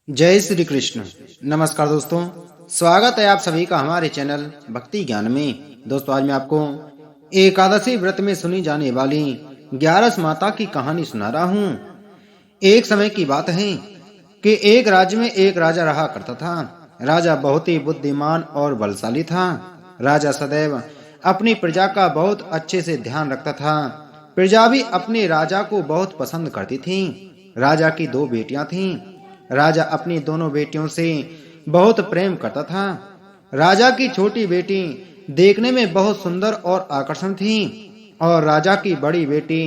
जय श्री कृष्ण। नमस्कार दोस्तों, स्वागत है आप सभी का हमारे चैनल भक्ति ज्ञान में। दोस्तों, आज मैं आपको एकादशी व्रत में सुनी जाने वाली 11 माता की कहानी सुना रहा हूँ। एक समय की बात है कि एक राज्य में एक राजा रहा करता था। राजा बहुत ही बुद्धिमान और बलशाली था। राजा सदैव अपनी प्रजा का बहुत अच्छे से ध्यान रखता था। प्रजा भी अपने राजा को बहुत पसंद करती थी। राजा की 2 बेटियां थीं। राजा अपनी दोनों बेटियों से बहुत प्रेम करता था। राजा की छोटी बेटी देखने में बहुत सुंदर और आकर्षण थी और राजा की बड़ी बेटी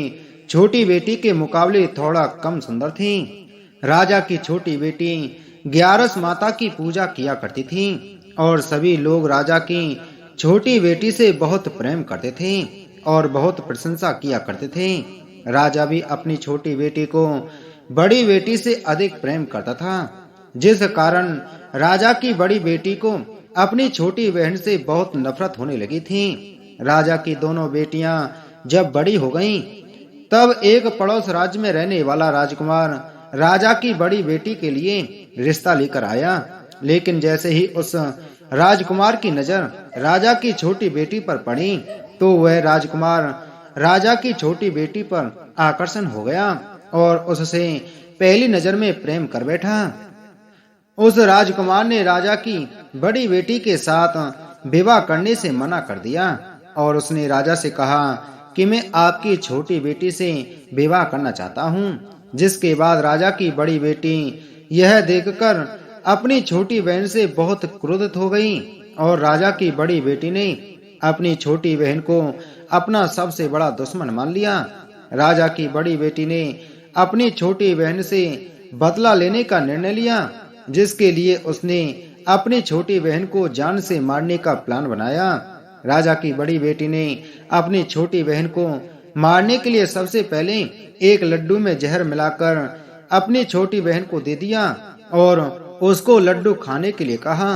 छोटी बेटी के मुकाबले थोड़ा कम सुंदर थी। राजा की छोटी बेटी 11 माता की पूजा किया करती थी और सभी लोग राजा की छोटी बेटी से बहुत प्रेम करते थे और बहुत प्रशंसा किया करते थे। राजा भी अपनी छोटी बेटी को बड़ी बेटी से अधिक प्रेम करता था, जिस कारण राजा की बड़ी बेटी को अपनी छोटी बहन से बहुत नफरत होने लगी थी। राजा की दोनों बेटियां जब बड़ी हो गईं, तब एक पड़ोस राज्य में रहने वाला राजकुमार राजा की बड़ी बेटी के लिए रिश्ता लेकर आया। लेकिन जैसे ही उस राजकुमार की नजर राजा की छोटी बेटी पर पड़ी, तो वह राजकुमार राजा की छोटी बेटी पर आकर्षण हो गया और उससे पहली नजर में प्रेम कर बैठा। उस राजकुमार ने राजा की बड़ी बेटी के साथ विवाह करने से मना कर दिया और उसने राजा से कहा कि मैं आपकी छोटी बेटी से विवाह करना चाहता हूँ। जिसके बाद राजा की बड़ी बेटी यह देखकर अपनी छोटी बहन से बहुत क्रोधित हो गई और राजा की बड़ी बेटी ने अपनी छोटी बहन को अपना सबसे बड़ा दुश्मन मान लिया। राजा की बड़ी बेटी ने अपनी छोटी बहन से बदला लेने का निर्णय लिया, जिसके लिए उसने अपनी छोटी बहन को जान से मारने का प्लान बनाया। राजा की बड़ी बेटी ने अपनी छोटी बहन को मारने के लिए सबसे पहले एक लड्डू में जहर मिलाकर अपनी छोटी बहन को दे दिया और उसको लड्डू खाने के लिए कहा।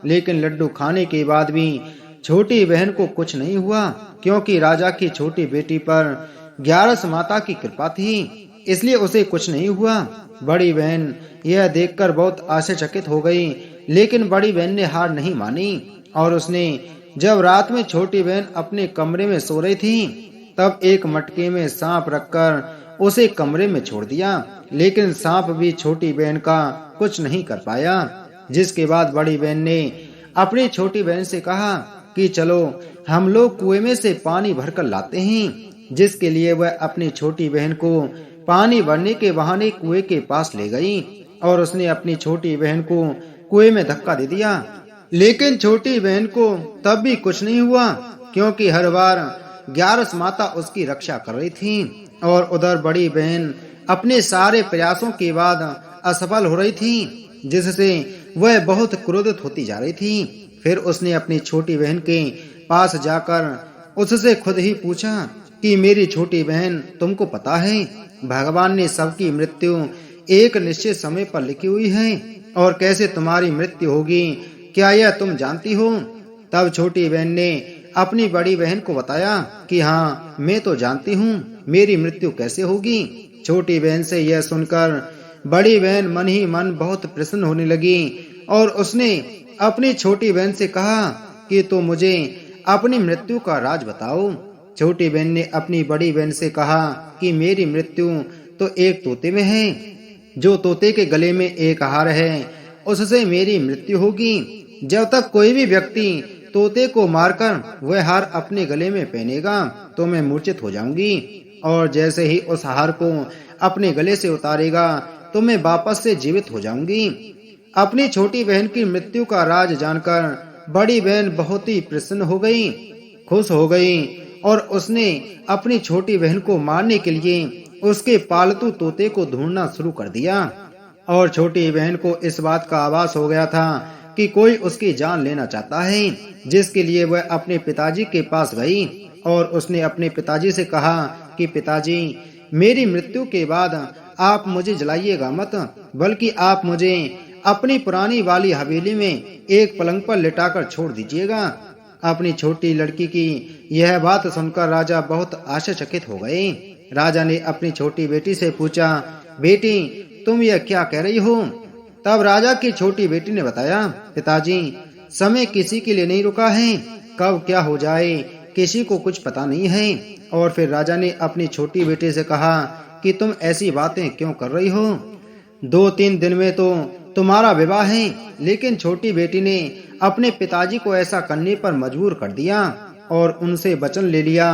लेकिन लड्डू खाने के बाद भी छोटी बहन को कुछ नहीं हुआ, क्योंकि राजा की छोटी बेटी पर 11 माता की कृपा थी, इसलिए उसे कुछ नहीं हुआ। बड़ी बहन यह देखकर बहुत आश्चर्यचकित हो गई, लेकिन बड़ी बहन ने हार नहीं मानी और उसने जब रात में छोटी बहन अपने कमरे में सो रही थी, तब एक मटके में सांप रखकर उसे कमरे में छोड़ दिया। लेकिन सांप भी छोटी बहन का कुछ नहीं कर पाया। जिसके बाद बड़ी बहन ने अपनी छोटी बहन से कहा कि चलो हम लोग कुएं में से पानी भरकर लाते हैं। जिसके लिए वह अपनी छोटी बहन को पानी भरने के बहाने कुएं के पास ले गई और उसने अपनी छोटी बहन को कुएं में धक्का दे दिया। लेकिन छोटी बहन को तब भी कुछ नहीं हुआ, क्योंकि हर बार 11 माता उसकी रक्षा कर रही थी और उधर बड़ी बहन अपने सारे प्रयासों के बाद असफल हो रही थी, जिससे वह बहुत क्रोधित होती जा रही थी। फिर उसने अपनी छोटी बहन के पास जाकर उससे खुद ही पूछा कि मेरी छोटी बहन, तुमको पता है भगवान ने सबकी मृत्यु एक निश्चित समय पर लिखी हुई है और कैसे तुम्हारी मृत्यु होगी, क्या यह तुम जानती हो? तब छोटी बहन ने अपनी बड़ी बहन को बताया कि हाँ, मैं तो जानती हूँ, मेरी मृत्यु कैसे होगी। छोटी बहन से यह सुनकर बड़ी बहन मन ही मन बहुत प्रसन्न होने लगी और उसने अपनी छोटी बहन से कहा कि तो मुझे अपनी मृत्यु का राज बताओ। छोटी बहन ने अपनी बड़ी बहन से कहा कि मेरी मृत्यु तो एक तोते में है। जो तोते के गले में एक हार है, उससे मेरी मृत्यु होगी। जब तक कोई भी व्यक्ति तोते को मारकर वह हार अपने गले में पहनेगा, तो मैं मूर्छित हो जाऊंगी और जैसे ही उस हार को अपने गले से उतारेगा, तो मैं वापस से जीवित हो जाऊंगी। अपनी छोटी बहन की मृत्यु का राज जानकर बड़ी बहन बहुत ही प्रसन्न हो गई, खुश हो गई और उसने अपनी छोटी बहन को मारने के लिए उसके पालतू तोते को ढूंढना शुरू कर दिया। और छोटी बहन को इस बात का आभास हो गया था कि कोई उसकी जान लेना चाहता है, जिसके लिए वह अपने पिताजी के पास गई और उसने अपने पिताजी से कहा कि पिताजी, मेरी मृत्यु के बाद आप मुझे जलाइएगा मत, बल्कि आप मुझे अपनी पुरानी वाली हवेली में एक पलंग पर लिटाकर छोड़ दीजिएगा। अपनी छोटी लड़की की यह बात सुनकर राजा बहुत आश्चर्यचकित हो गए। राजा ने अपनी छोटी बेटी से पूछा, बेटी, तुम यह क्या कह रही हो? तब राजा की छोटी बेटी ने बताया, पिताजी, समय किसी के लिए नहीं रुका है, कब क्या हो जाए किसी को कुछ पता नहीं है। और फिर राजा ने अपनी छोटी बेटी से कहा कि तुम ऐसी बातें क्यों कर रही हो, 2-3 दिन में तो तुम्हारा विवाह है। लेकिन छोटी बेटी ने अपने पिताजी को ऐसा करने पर मजबूर कर दिया और उनसे वचन ले लिया।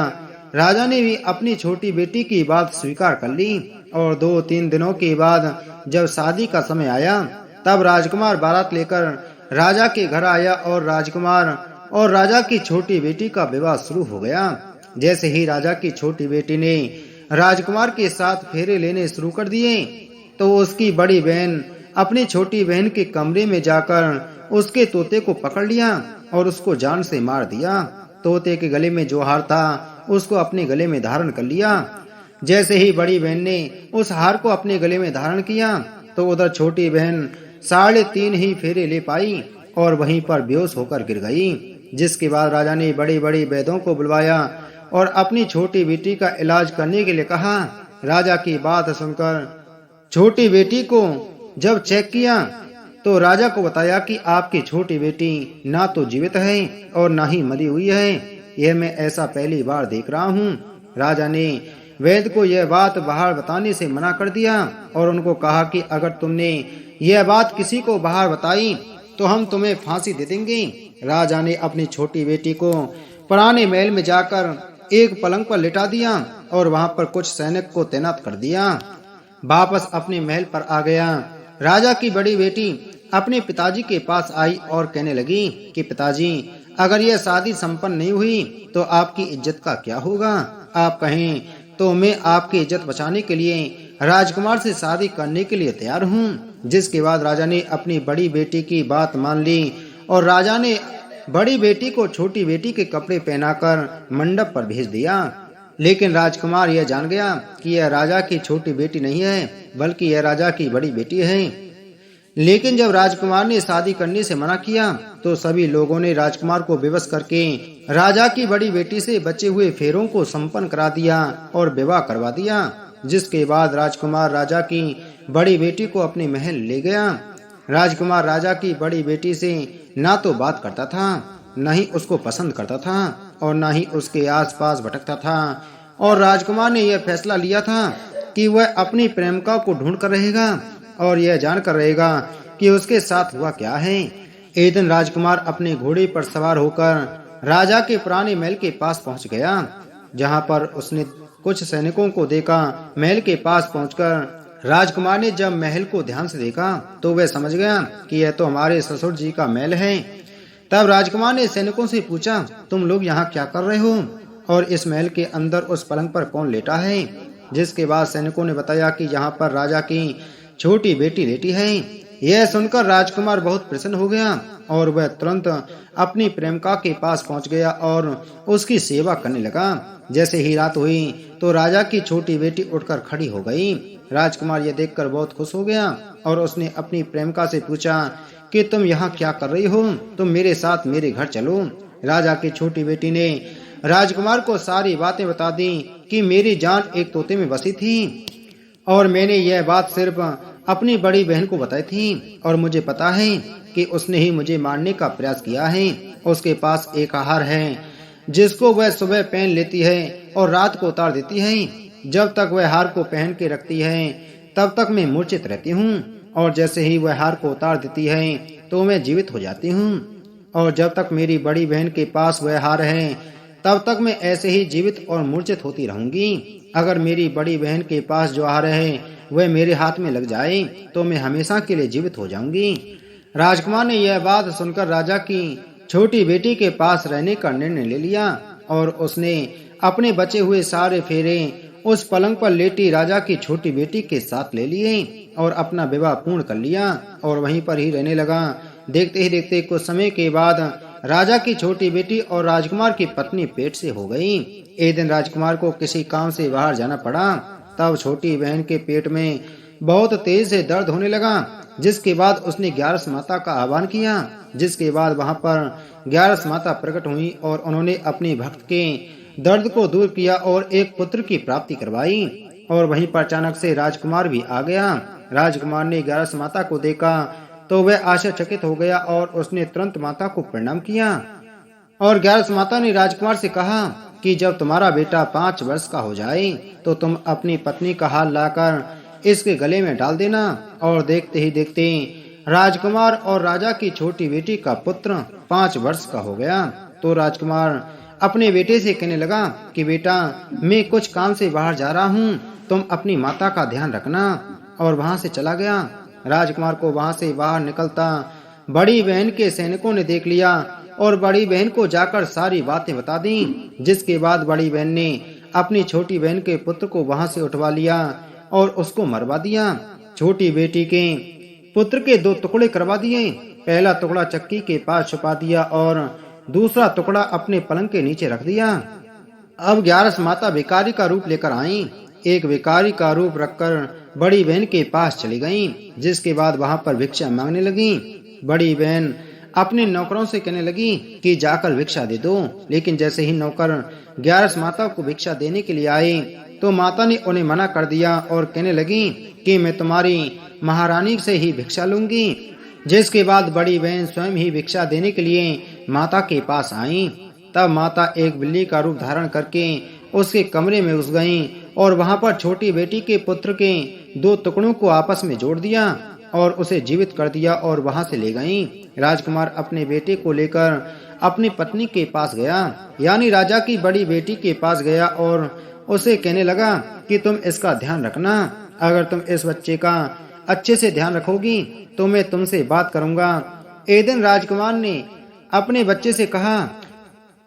राजा ने भी अपनी छोटी बेटी की बात स्वीकार कर ली और 2-3 दिनों के बाद जब शादी का समय आया तब राजकुमार बारात लेकर राजा के घर आया और राजकुमार और राजा की छोटी बेटी का विवाह शुरू हो गया। जैसे ही राजा की छोटी बेटी ने राजकुमार के साथ फेरे लेने शुरू कर दिए तो उसकी बड़ी बहन अपनी छोटी बहन के कमरे में जाकर उसके तोते को पकड़ लिया और उसको जान से मार दिया। तोते के गले में जो हार था उसको अपने गले में धारण कर लिया। जैसे ही बड़ी बहन ने उस हार को अपने गले में धारण किया तो उधर छोटी बहन 3.5 ही फेरे ले पाई और वहीं पर बेहोश होकर गिर गई। जिसके बाद राजा ने बड़े बड़े वैद्यों को बुलवाया और अपनी छोटी बेटी का इलाज करने के लिए कहा। राजा की बात सुनकर छोटी बेटी को जब चेक किया तो राजा को बताया कि आपकी छोटी बेटी ना तो जीवित है और ना ही मरी हुई है। यह मैं ऐसा पहली बार देख रहा हूँ। राजा ने वैद्य को यह बात बाहर बताने से मना कर दिया और उनको कहा कि अगर तुमने यह बात किसी को बाहर बताई तो हम तुम्हें फांसी दे देंगे। राजा ने अपनी छोटी बेटी को पुराने महल में जाकर एक पलंग पर लिटा दिया और वहां पर कुछ सैनिक को तैनात कर दिया। वापस अपने महल पर आ गया। राजा की बड़ी बेटी अपने पिताजी के पास आई और कहने लगी कि पिताजी, अगर यह शादी संपन्न नहीं हुई तो आपकी इज्जत का क्या होगा। आप कहें तो मैं आपकी इज्जत बचाने के लिए राजकुमार से शादी करने के लिए तैयार हूँ। जिसके बाद राजा ने अपनी बड़ी बेटी की बात मान ली और राजा ने बड़ी बेटी को छोटी बेटी के कपड़े पहनाकर मंडप पर भेज दिया। लेकिन राजकुमार यह जान गया कि यह राजा की छोटी बेटी नहीं है बल्कि यह राजा की बड़ी बेटी है। लेकिन जब राजकुमार ने शादी करने से मना किया तो सभी लोगों ने राजकुमार को विवश करके राजा की बड़ी बेटी से बचे हुए फेरों को संपन्न करा दिया और विवाह करवा दिया। जिसके बाद राजकुमार राजा की बड़ी बेटी को अपने महल ले गया। राजकुमार राजा की बड़ी बेटी से ना तो बात करता था, न ही उसको पसंद करता था और न ही उसके आसपास भटकता था। और राजकुमार ने यह फैसला लिया था कि वह अपनी प्रेमिका को ढूंढ कर रहेगा और यह जानकर रहेगा कि उसके साथ हुआ क्या है। एक दिन राजकुमार अपने घोड़े पर सवार होकर राजा के पुराने महल के पास पहुंच गया, जहां पर उसने कुछ सैनिकों को देखा। महल के पास पहुंचकर राजकुमार ने जब महल को ध्यान से देखा तो वह समझ गया कि यह तो हमारे ससुर जी का महल है। तब राजकुमार ने सैनिकों से पूछा, तुम लोग यहाँ क्या कर रहे हो और इस महल के अंदर उस पलंग पर कौन लेटा है। जिसके बाद सैनिकों ने बताया कि यहाँ पर राजा की छोटी बेटी लेटी है। यह सुनकर राजकुमार बहुत प्रसन्न हो गया और वह तुरंत अपनी प्रेमिका के पास पहुंच गया और उसकी सेवा करने लगा। जैसे ही रात हुई तो राजा की छोटी बेटी उठकर खड़ी हो गई। राजकुमार यह देखकर बहुत खुश हो गया और उसने अपनी प्रेमिका से पूछा कि तुम यहाँ क्या कर रही हो, तुम मेरे साथ मेरे घर चलो। राजा की छोटी बेटी ने राजकुमार को सारी बातें बता दी कि मेरी जान एक तोते में बसी थी और मैंने यह बात सिर्फ अपनी बड़ी बहन को बताई थी और मुझे पता है कि उसने ही मुझे मारने का प्रयास किया है। उसके पास एक हार है जिसको वह सुबह पहन लेती है और रात को उतार देती है। जब तक वह हार को पहन के रखती है तब तक मैं मूर्छित रहती हूँ और जैसे ही वह हार को उतार देती है तो मैं जीवित हो जाती हूँ। और जब तक मेरी बड़ी बहन के पास वह हार है तब तक मैं ऐसे ही जीवित और मूर्छित होती रहूंगी। अगर मेरी बड़ी बहन के पास जो हार है वह मेरे हाथ में लग जाए तो मैं हमेशा के लिए जीवित हो जाऊंगी। राजकुमार ने यह बात सुनकर राजा की छोटी बेटी के पास रहने का निर्णय ले लिया और उसने अपने बचे हुए सारे फेरे उस पलंग पर लेटी राजा की छोटी बेटी के साथ ले लिए और अपना विवाह पूर्ण कर लिया और वहीं पर ही रहने लगा। देखते ही देखते कुछ समय के बाद राजा की छोटी बेटी और राजकुमार की पत्नी पेट से हो गई। एक दिन राजकुमार को किसी काम से बाहर जाना पड़ा। तब छोटी बहन के पेट में बहुत तेज से दर्द होने लगा। जिसके बाद उसने 11 माता का आह्वान किया। जिसके बाद वहां पर 11 माता प्रकट हुई और उन्होंने अपने भक्त के दर्द को दूर किया और एक पुत्र की प्राप्ति करवाई। और वहीं पर अचानक से राजकुमार भी आ गया। राजकुमार ने ग्यारस माता को देखा तो वह आश्चर्यचकित हो गया और उसने तुरंत माता को प्रणाम किया। और ग्यारस माता ने राजकुमार से कहा कि जब तुम्हारा बेटा 5 वर्ष का हो जाए तो तुम अपनी पत्नी का हार लाकर इसके गले में डाल देना। और देखते ही देखते राजकुमार और राजा की छोटी बेटी का पुत्र 5 वर्ष का हो गया। तो राजकुमार अपने बेटे से कहने लगा कि बेटा, मैं कुछ काम से बाहर जा रहा हूँ, तुम अपनी माता का ध्यान रखना। और वहां से चला गया। राजकुमार को वहां से बाहर निकलता बड़ी बहन के सैनिकों ने देख लिया और बड़ी बहन को जाकर सारी बातें बता दी। जिसके बाद बड़ी बहन ने अपनी छोटी बहन के पुत्र को वहां से उठवा लिया और उसको मरवा दिया। छोटी बेटी के पुत्र के 2 टुकड़े करवा दिए। पहला टुकड़ा चक्की के पास छुपा दिया और दूसरा टुकड़ा अपने पलंग के नीचे रख दिया। अब ग्यारस माता भिखारी का रूप लेकर आई। एक भिखारी का रूप रखकर बड़ी बहन के पास चली गईं। जिसके बाद वहां पर भिक्षा मांगने लगी। बड़ी बहन अपने नौकरों से कहने लगी कि जाकर भिक्षा दे दो। लेकिन जैसे ही नौकर ग्यारस माता को भिक्षा देने के लिए आए तो माता ने उन्हें मना कर दिया और कहने लगी कि मैं तुम्हारी महारानी से ही भिक्षा लूंगी। जिसके बाद बड़ी बहन स्वयं ही भिक्षा देने के लिए माता के पास आई। तब माता एक बिल्ली का रूप धारण करके उसके कमरे में घुस गईं और वहां पर छोटी बेटी के पुत्र के 2 टुकड़ों को आपस में जोड़ दिया और उसे जीवित कर दिया और वहां से ले गईं। राजकुमार अपने बेटे को लेकर अपनी पत्नी के पास गया, यानी राजा की बड़ी बेटी के पास गया और उसे कहने लगा कि तुम इसका ध्यान रखना। अगर तुम इस बच्चे का अच्छे से ध्यान रखोगी तो मैं तुमसे बात करूंगा। एक दिन राजकुमार ने अपने बच्चे से कहा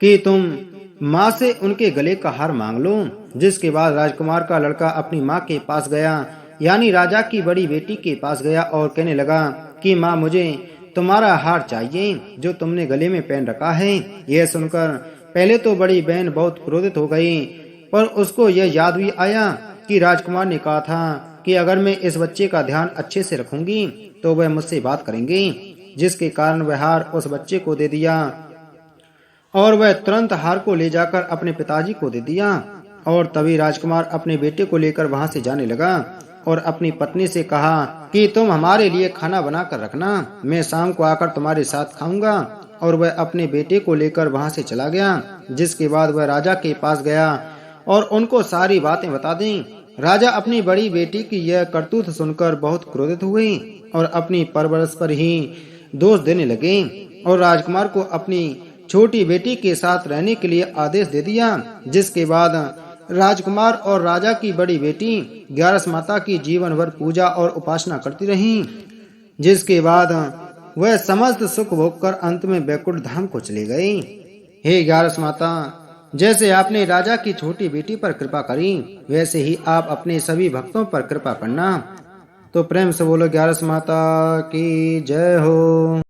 कि तुम माँ से उनके गले का हार मांग लो। जिसके बाद राजकुमार का लड़का अपनी माँ के पास गया, यानी राजा की बड़ी बेटी के पास गया और कहने लगा कि माँ, मुझे तुम्हारा हार चाहिए जो तुमने गले में पहन रखा है। यह सुनकर पहले तो बड़ी बहन बहुत क्रोधित हो गई, पर उसको यह याद भी आया कि राजकुमार ने कहा था कि अगर मैं इस बच्चे का ध्यान अच्छे से रखूंगी तो वह मुझसे बात करेंगे। जिसके कारण वह हार उस बच्चे को दे दिया और वह तुरंत हार को ले जाकर अपने पिताजी को दे दिया। और तभी राजकुमार अपने बेटे को लेकर वहां से जाने लगा और अपनी पत्नी से कहा कि तुम हमारे लिए खाना बना कर रखना, मैं शाम को आकर तुम्हारे साथ खाऊंगा। और वह अपने बेटे को लेकर वहां से चला गया। जिसके बाद वह राजा के पास गया और उनको सारी बातें बता दी। राजा अपनी बड़ी बेटी की यह करतूत सुनकर बहुत क्रोधित हुए और अपनी परवरिश पर ही दोष देने लगे और राजकुमार को अपनी छोटी बेटी के साथ रहने के लिए आदेश दे दिया। जिसके बाद राजकुमार और राजा की बड़ी बेटी ग्यारस माता की जीवन भर पूजा और उपासना करती रहीं। जिसके बाद वह समस्त सुख भोग कर अंत में बैकुंठ धाम को चले गई। हे ग्यारस माता, जैसे आपने राजा की छोटी बेटी पर कृपा करी, वैसे ही आप अपने सभी भक्तों पर कृपा करना। तो प्रेम से बोलो ग्यारस माता की जय हो।